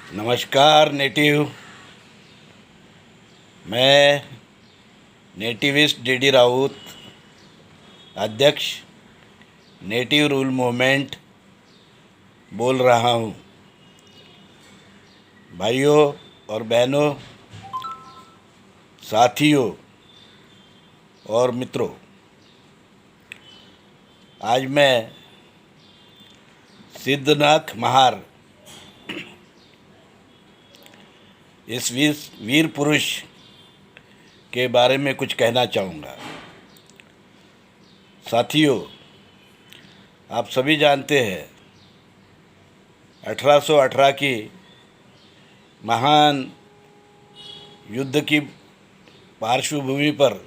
नमस्कार नेटिव। मैं nativist DD Raut, अध्यक्ष नेटिव रूल मूवमेंट बोल रहा हूँ। भाइयों और बहनों, साथियों और मित्रों, आज मैं सिद्धनाथ महार, इस वीर पुरुष के बारे में कुछ कहना चाहूँगा। साथियों, आप सभी जानते हैं 1818 की महान युद्ध की पार्श्वभूमि पर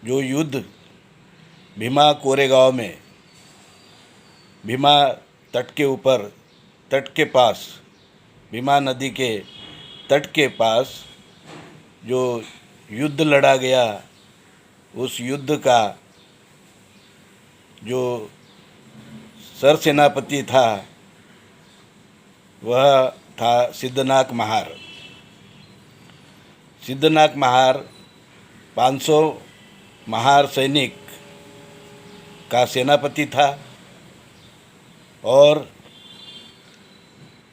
जो युद्ध भीमा कोरेगांव में, भीमा तट के ऊपर, तट के पास, भीमा नदी के तट के पास जो युद्ध लड़ा गया, उस युद्ध का जो सरसेनापति था वह था सिद्धनाथ महार। सिद्धनाथ महार 500 महार सैनिक का सेनापति था और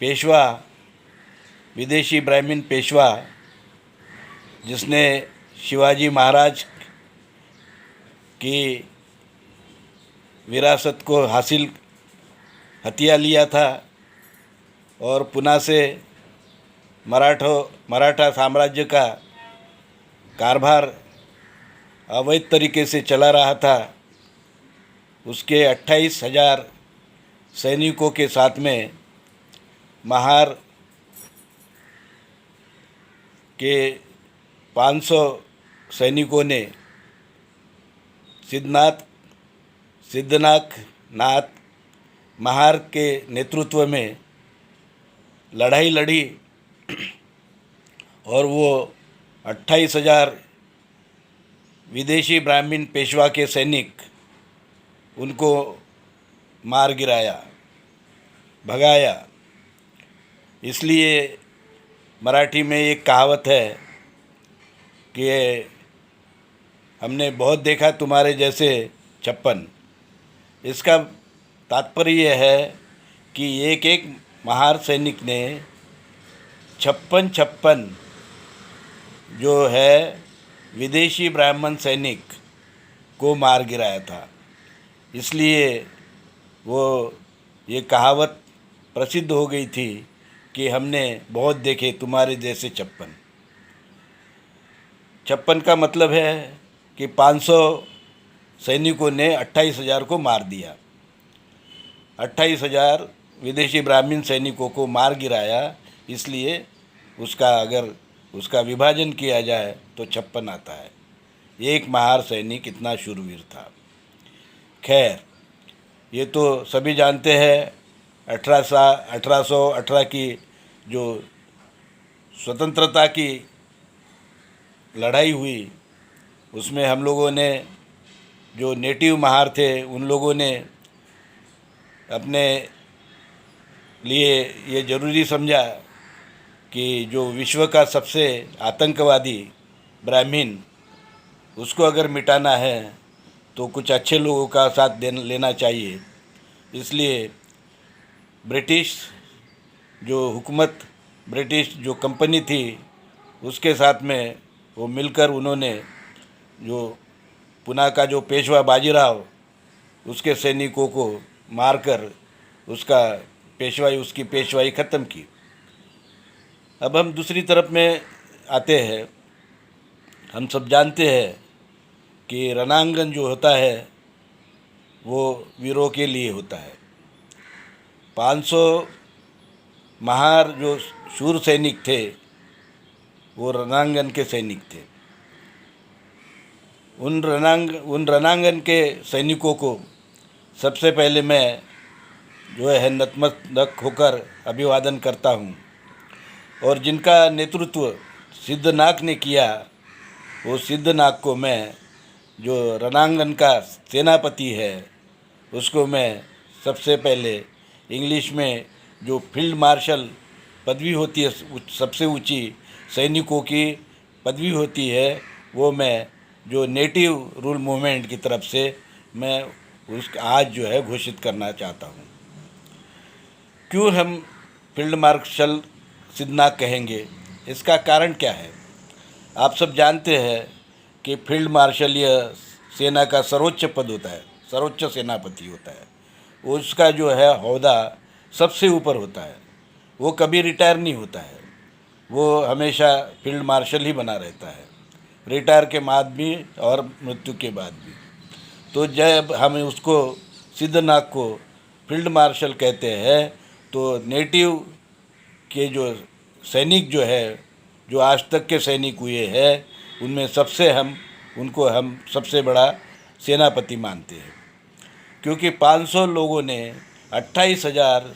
पेशवा, विदेशी ब्राह्मण पेशवा, जिसने शिवाजी महाराज की विरासत को हासिल हथिया लिया था और पुणे से मराठा साम्राज्य का कारभार अवैध तरीके से चला रहा था, उसके 28,000 सैनिकों के साथ में महार के 500 सैनिकों ने सिद्धनाथ महार के नेतृत्व में लड़ाई लड़ी और वो 28,000 विदेशी ब्राह्मण पेशवा के सैनिक उनको मार गिराया, भगाया। इसलिए मराठी में एक कहावत है कि हमने बहुत देखा तुम्हारे जैसे छप्पन। इसका तात्पर्य यह है कि एक एक महार सैनिक ने छप्पन जो है विदेशी ब्राह्मण सैनिक को मार गिराया था। इसलिए वो ये कहावत प्रसिद्ध हो गई थी कि हमने बहुत देखे तुम्हारे जैसे छप्पन का मतलब है कि 500 सैनिकों ने 28,000 को मार दिया। 28,000 विदेशी ब्राह्मण सैनिकों को मार गिराया, इसलिए उसका विभाजन किया जाए तो 56 आता है। एक महार सैनिक इतना शूरवीर था। खैर, ये तो सभी जानते हैं 1818 की जो स्वतंत्रता की लड़ाई हुई, उसमें हम लोगों ने, जो नेटिव महार थे, उन लोगों ने अपने लिए ये ज़रूरी समझा कि जो विश्व का सबसे आतंकवादी ब्राह्मण, उसको अगर मिटाना है तो कुछ अच्छे लोगों का साथ लेना चाहिए। इसलिए ब्रिटिश जो कंपनी थी, उसके साथ में वो मिलकर उन्होंने जो पुणे का जो पेशवा बाजीराव, उसके सैनिकों को मारकर उसकी पेशवाई ख़त्म की। अब हम दूसरी तरफ में आते हैं। हम सब जानते हैं कि रणांगन जो होता है वो वीरों के लिए होता है। 500 महार जो शूर सैनिक थे वो रणांगन के सैनिक थे। उन रणांगन के सैनिकों को सबसे पहले मैं जो है नतमस्तक होकर अभिवादन करता हूँ, और जिनका नेतृत्व सिद्धनाथ ने किया, वो सिद्धनाथ को मैं, जो रणांगन का सेनापति है, उसको मैं सबसे पहले इंग्लिश में जो फील्ड मार्शल पदवी होती है, सबसे ऊंची सैनिकों की पदवी होती है, वो मैं जो नेटिव रूल मूवमेंट की तरफ से मैं उस आज जो है घोषित करना चाहता हूँ। क्यों हम फील्ड मार्शल सिद्धनाक कहेंगे, इसका कारण क्या है? आप सब जानते हैं कि फील्ड मार्शल यह सेना का सर्वोच्च पद होता है, सर्वोच्च सेनापति होता है। उसका जो है ओहदा सबसे ऊपर होता है, वो कभी रिटायर नहीं होता है, वो हमेशा फील्ड मार्शल ही बना रहता है, रिटायर के बाद भी और मृत्यु के बाद भी। तो जब हम उसको सिद्धनाक को फील्ड मार्शल कहते हैं, तो नेटिव के जो सैनिक जो है, जो आज तक के सैनिक हुए हैं, उनमें सबसे हम सबसे बड़ा सेनापति मानते हैं, क्योंकि 500 लोगों ने 28,000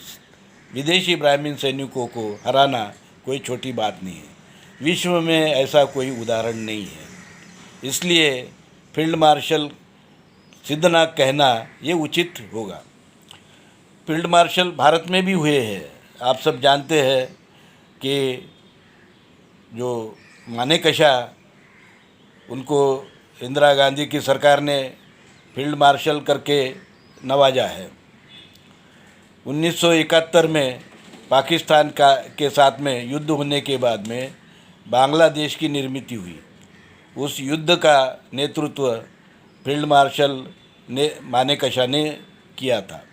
विदेशी ब्राह्मण सैनिकों को हराना कोई छोटी बात नहीं है। विश्व में ऐसा कोई उदाहरण नहीं है, इसलिए फील्ड मार्शल सिद्धनाक कहना ये उचित होगा। फील्ड मार्शल भारत में भी हुए हैं। आप सब जानते हैं कि जो मानेकशा, उनको इंदिरा गांधी की सरकार ने फील्ड मार्शल करके नवाजा है। 1971 में पाकिस्तान के साथ में युद्ध होने के बाद में बांग्लादेश की निर्मित हुई। उस युद्ध का नेतृत्व फील्ड मार्शल मानेकशा ने किया था,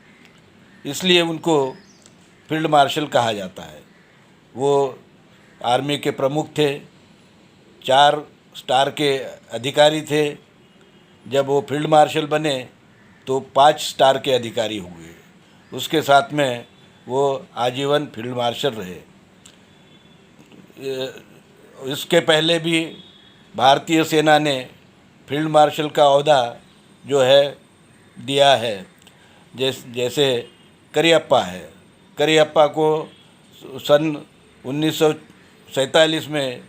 इसलिए उनको फील्ड मार्शल कहा जाता है। वो आर्मी के प्रमुख थे, 4 स्टार के अधिकारी थे। जब वो फील्ड मार्शल बने तो 5 स्टार के अधिकारी हुए। उसके साथ में वो आजीवन फील्ड मार्शल रहे। इसके पहले भी भारतीय सेना ने फील्ड मार्शल का ओहदा जो है दिया है। जैसे करियप्पा है, करियप्पा को सन 1947 में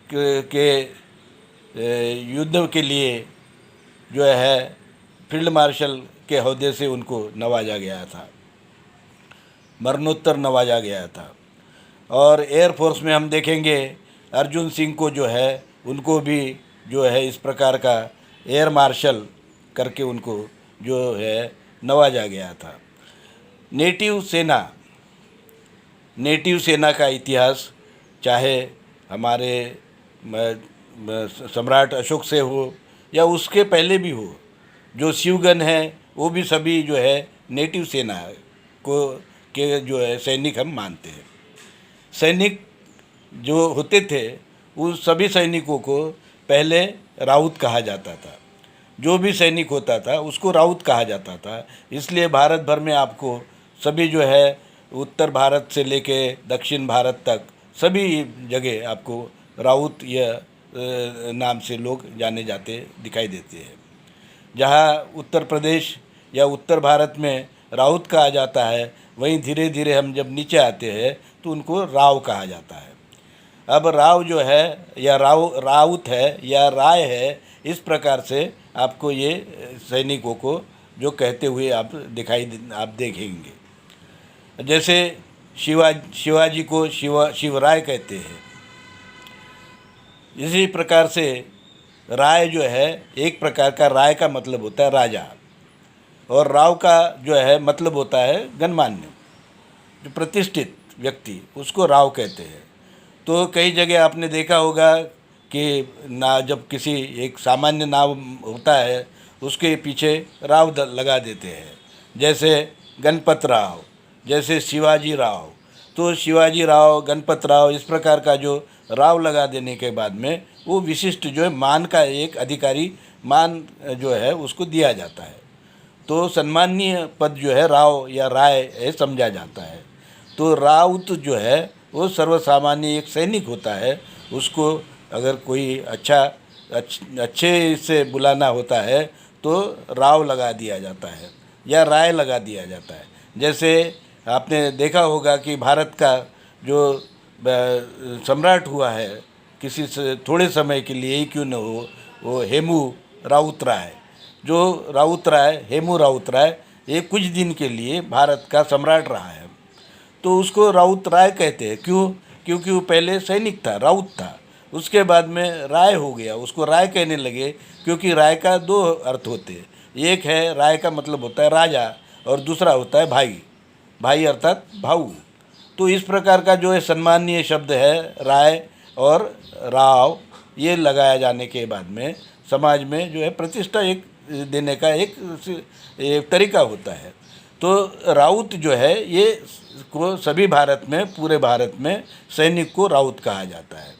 के युद्ध के लिए जो है फील्ड मार्शल के ओहदे से उनको नवाजा गया था, मरणोत्तर नवाजा गया था। और एयरफोर्स में हम देखेंगे अर्जुन सिंह को जो है, उनको भी जो है इस प्रकार का एयर मार्शल करके उनको जो है नवाजा गया था। नेटिव सेना का इतिहास चाहे हमारे सम्राट अशोक से हो या उसके पहले भी हो, जो शिवगण है वो भी सभी जो है नेटिव सेना को के जो है सैनिक हम मानते हैं। सैनिक जो होते थे उन सभी सैनिकों को पहले राउत कहा जाता था। जो भी सैनिक होता था उसको राउत कहा जाता था। इसलिए भारत भर में आपको सभी जो है उत्तर भारत से लेके दक्षिण भारत तक सभी जगह आपको राउत या नाम से लोग जाने जाते दिखाई देते हैं। जहाँ उत्तर प्रदेश या उत्तर भारत में राउत कहा जाता है, वहीं धीरे धीरे हम जब नीचे आते हैं तो उनको राव कहा जाता है। अब राव जो है या राउत है या राय है, इस प्रकार से आपको ये सैनिकों को जो कहते हुए आप देखेंगे। जैसे शिवाजी को शिवराय कहते हैं, इसी प्रकार से राय जो है एक प्रकार का, राय का मतलब होता है राजा, और राव का जो है मतलब होता है गणमान्य, जो प्रतिष्ठित व्यक्ति, उसको राव कहते हैं। तो कई जगह आपने देखा होगा कि जब किसी एक सामान्य नाम होता है उसके पीछे राव लगा देते हैं, जैसे गणपत राव, जैसे शिवाजी राव। तो शिवाजी राव, गणपत राव, इस प्रकार का जो राव लगा देने के बाद में वो विशिष्ट जो है मान का एक अधिकारी मान जो है उसको दिया जाता है। तो सम्मानीय पद जो है राव या राय है समझा जाता है। तो राउत जो है वो सर्वसामान्य एक सैनिक होता है। उसको अगर कोई अच्छे से बुलाना होता है तो राव लगा दिया जाता है या राय लगा दिया जाता है। जैसे आपने देखा होगा कि भारत का जो सम्राट हुआ है किसी से थोड़े समय के लिए ही क्यों न हो, वो हेमू राउत राय, जो राउत राय, हेमू राउत राय, ये कुछ दिन के लिए भारत का सम्राट रहा है। तो उसको राउत राय कहते हैं। क्यों? क्योंकि वो पहले सैनिक था, राउत था, उसके बाद में राय हो गया, उसको राय कहने लगे। क्योंकि राय का दो अर्थ होते हैं, एक है राय का मतलब होता है राजा, और दूसरा होता है भाई, भाई अर्थात भाऊ। तो इस प्रकार का जो है सम्मानीय शब्द है राय और राव, ये लगाया जाने के बाद में समाज में जो है प्रतिष्ठा एक देने का एक तरीका होता है। तो राउत जो है ये को सभी भारत में, पूरे भारत में सैनिक को राउत कहा जाता है।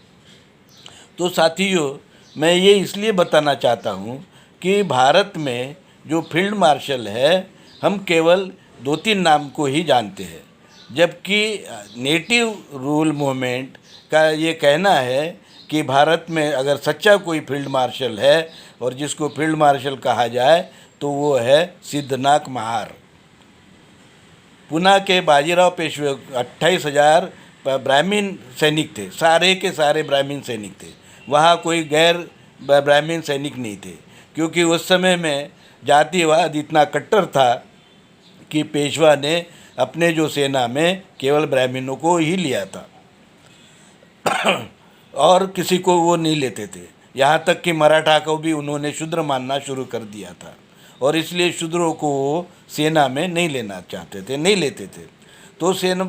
तो साथियों, मैं ये इसलिए बताना चाहता हूँ कि भारत में जो फील्ड मार्शल है, हम केवल 2-3 नाम को ही जानते हैं, जबकि नेटिव रूल मूवमेंट का ये कहना है कि भारत में अगर सच्चा कोई फील्ड मार्शल है और जिसको फील्ड मार्शल कहा जाए तो वो है सिद्धनाथ महार। पुणे के बाजीराव पेशवे 28,000 ब्राह्मीण सैनिक थे, सारे के सारे ब्राह्मीण सैनिक थे, वहाँ कोई गैर ब्राह्मीण सैनिक नहीं थे। क्योंकि उस समय में जातिवाद इतना कट्टर था कि पेशवा ने अपने जो सेना में केवल ब्राह्मणों को ही लिया था और किसी को वो नहीं लेते थे। यहाँ तक कि मराठा को भी उन्होंने शूद्र मानना शुरू कर दिया था, और इसलिए शूद्रों को वो सेना में नहीं लेना चाहते थे, नहीं लेते थे। तो सेना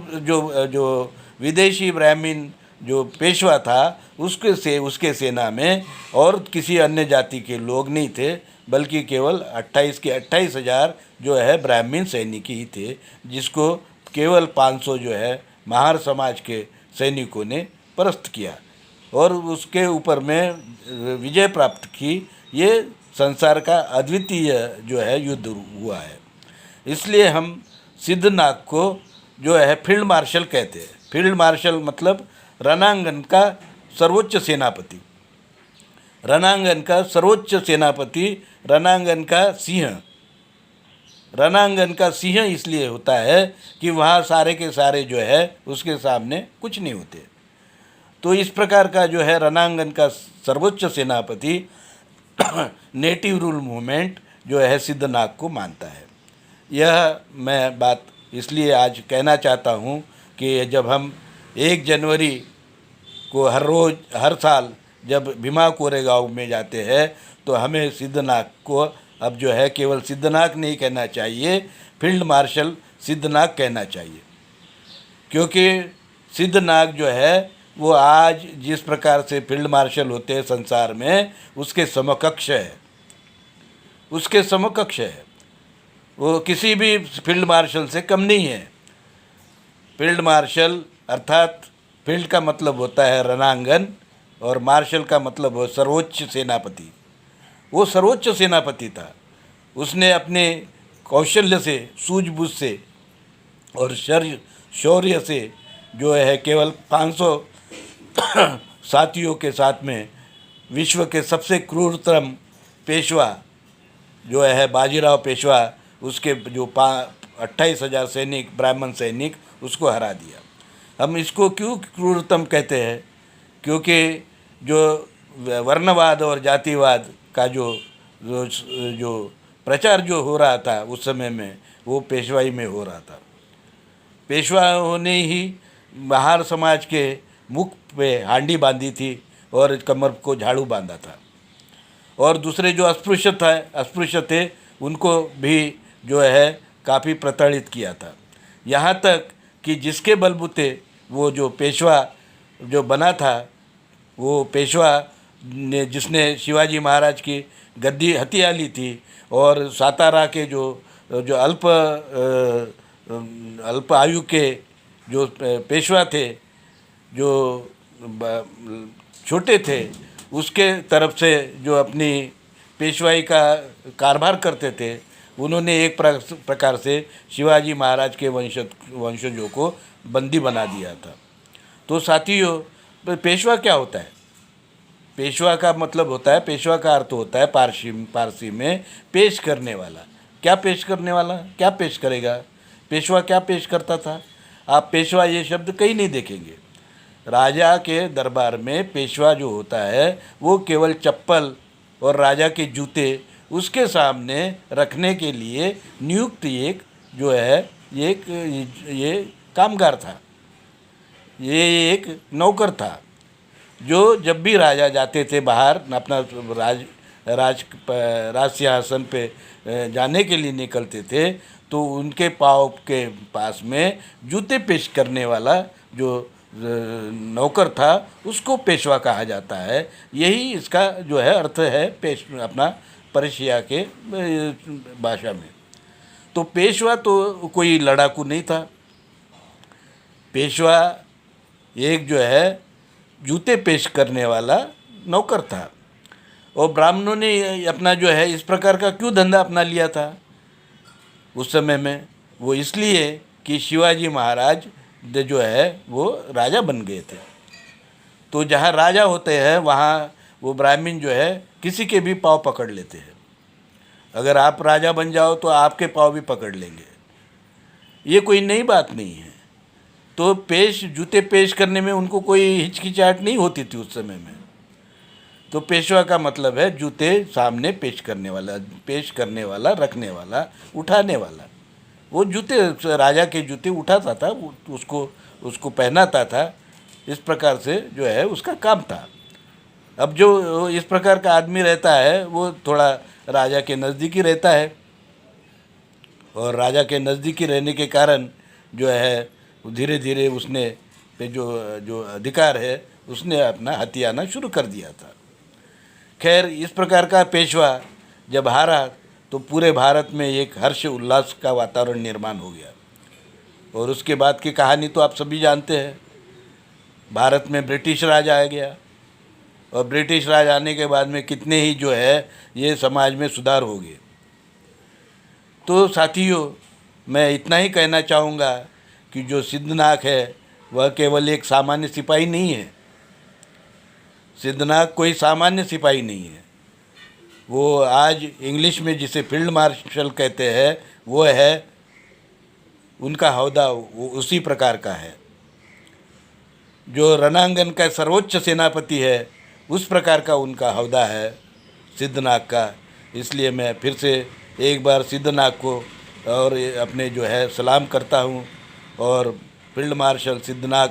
जो विदेशी ब्राह्मण जो पेशवा था उसके सेना में और किसी अन्य जाति के लोग नहीं थे, बल्कि केवल 28,000 जो है ब्राह्मण सैनिक ही थे, जिसको केवल 500 जो है महार समाज के सैनिकों ने परास्त किया और उसके ऊपर में विजय प्राप्त की। ये संसार का अद्वितीय जो है युद्ध हुआ है। इसलिए हम सिद्धनाथ को जो है फील्ड मार्शल कहते हैं। फील्ड मार्शल मतलब रणांगन का सर्वोच्च सेनापति, रणांगन का सर्वोच्च सेनापति, रणांगन का सिंह। रणांगन का सिंह इसलिए होता है कि वहाँ सारे के सारे जो है उसके सामने कुछ नहीं होते। तो इस प्रकार का जो है रणांगन का सर्वोच्च सेनापति नेटिव रूल मूवमेंट जो है सिद्धनाथ को मानता है। यह मैं बात इसलिए आज कहना चाहता हूँ कि जब हम 1 जनवरी को हर साल जब भीमा कोरेगांव में जाते हैं तो हमें सिद्धनाथ को अब जो है केवल सिद्धनाथ नहीं कहना चाहिए, फील्ड मार्शल सिद्धनाथ कहना चाहिए। क्योंकि सिद्धनाथ जो है वो आज जिस प्रकार से फील्ड मार्शल होते हैं संसार में, उसके समकक्ष है, उसके समकक्ष है। वो किसी भी फील्ड मार्शल से कम नहीं है। फील्ड मार्शल अर्थात फील्ड का मतलब होता है रणांगन और मार्शल का मतलब हो सर्वोच्च सेनापति। वो सर्वोच्च सेनापति था। उसने अपने कौशल्य से, सूझबूझ से और शौर्य से जो है केवल 500 साथियों के साथ में विश्व के सबसे क्रूरतम पेशवा जो है बाजीराव पेशवा, उसके जो 28,000 सैनिक, ब्राह्मण सैनिक, उसको हरा दिया। हम इसको क्यों क्रूरतम कहते हैं? क्योंकि जो वर्णवाद और जातिवाद का जो प्रचार जो हो रहा था उस समय में, वो पेशवाई में हो रहा था। पेशवाओं ने ही महार समाज के मुख पे हांडी बांधी थी और कमर को झाड़ू बांधा था, और दूसरे जो अस्पृश्य थे उनको भी जो है काफ़ी प्रताड़ित किया था। यहाँ तक कि जिसके बलबूते वो जो पेशवा जो बना था, वो पेशवा ने जिसने शिवाजी महाराज की गद्दी हथिया ली थी और सातारा के जो अल्प आयु के जो पेशवा थे, जो छोटे थे, उसके तरफ से जो अपनी पेशवाई का कारभार करते थे, उन्होंने एक प्रकार से शिवाजी महाराज के वंशजों को बंदी बना दिया था। तो साथियों, पेशवा क्या होता है? पेशवा का मतलब होता है, पेशवा का अर्थ होता है पारसी में पेश करने वाला। क्या पेश करने वाला? क्या पेश करेगा? पेशवा क्या पेश करता था? आप पेशवा ये शब्द कहीं नहीं देखेंगे। राजा के दरबार में पेशवा जो होता है वो केवल चप्पल और राजा के जूते उसके सामने रखने के लिए नियुक्त एक जो है ये कामगार था, ये एक नौकर था, जो जब भी राजा जाते थे बाहर अपना राज सिंहासन पे जाने के लिए निकलते थे, तो उनके पाँव के पास में जूते पेश करने वाला जो नौकर था उसको पेशवा कहा जाता है। यही इसका जो है अर्थ है पेश अपना पर्शिया के भाषा में। तो पेशवा तो कोई लड़ाकू नहीं था, पेशवा एक जो है जूते पेश करने वाला नौकर था। और ब्राह्मणों ने अपना जो है इस प्रकार का क्यों धंधा अपना लिया था उस समय में? वो इसलिए कि शिवाजी महाराज जो है वो राजा बन गए थे। तो जहाँ राजा होते हैं वहाँ वो ब्राह्मण जो है किसी के भी पाँव पकड़ लेते हैं। अगर आप राजा बन जाओ तो आपके पाँव भी पकड़ लेंगे, ये कोई नई बात नहीं है। तो जूते पेश करने में उनको कोई हिचकिचाहट नहीं होती थी उस समय में। तो पेशवा का मतलब है जूते सामने पेश करने वाला, रखने वाला, उठाने वाला। वो जूते राजा के जूते उठाता था, उसको पहनाता था। इस प्रकार से जो है उसका काम था। अब जो इस प्रकार का आदमी रहता है वो थोड़ा राजा के नज़दीकी रहता है, और राजा के नज़दीकी रहने के कारण जो है धीरे धीरे उसने पे जो अधिकार है उसने अपना हथियाना शुरू कर दिया था। खैर, इस प्रकार का पेशवा जब हारा तो पूरे भारत में एक हर्ष उल्लास का वातावरण निर्माण हो गया। और उसके बाद की कहानी तो आप सभी जानते हैं। भारत में ब्रिटिश राज आ गया, और ब्रिटिश राज आने के बाद में कितने ही जो है ये समाज में सुधार हो गए। तो साथियों, मैं इतना ही कहना चाहूँगा कि जो सिद्धनाथ है वह केवल एक सामान्य सिपाही नहीं है। सिद्धनाथ कोई सामान्य सिपाही नहीं है। वो आज इंग्लिश में जिसे फील्ड मार्शल कहते हैं वो है, उनका हौदा वो उसी प्रकार का है। जो रणांगन का सर्वोच्च सेनापति है उस प्रकार का उनका हौदा है सिद्धनाथ का। इसलिए मैं फिर से एक बार सिद्धनाथ को और अपने जो है सलाम करता हूँ, और फील्ड मार्शल सिद्धनाथ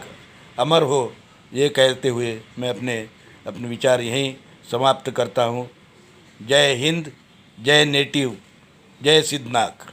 अमर हो, ये कहते हुए मैं अपने विचार यहीं समाप्त करता हूँ। जय हिंद, जय नेटिव, जय सिद्धनाथ।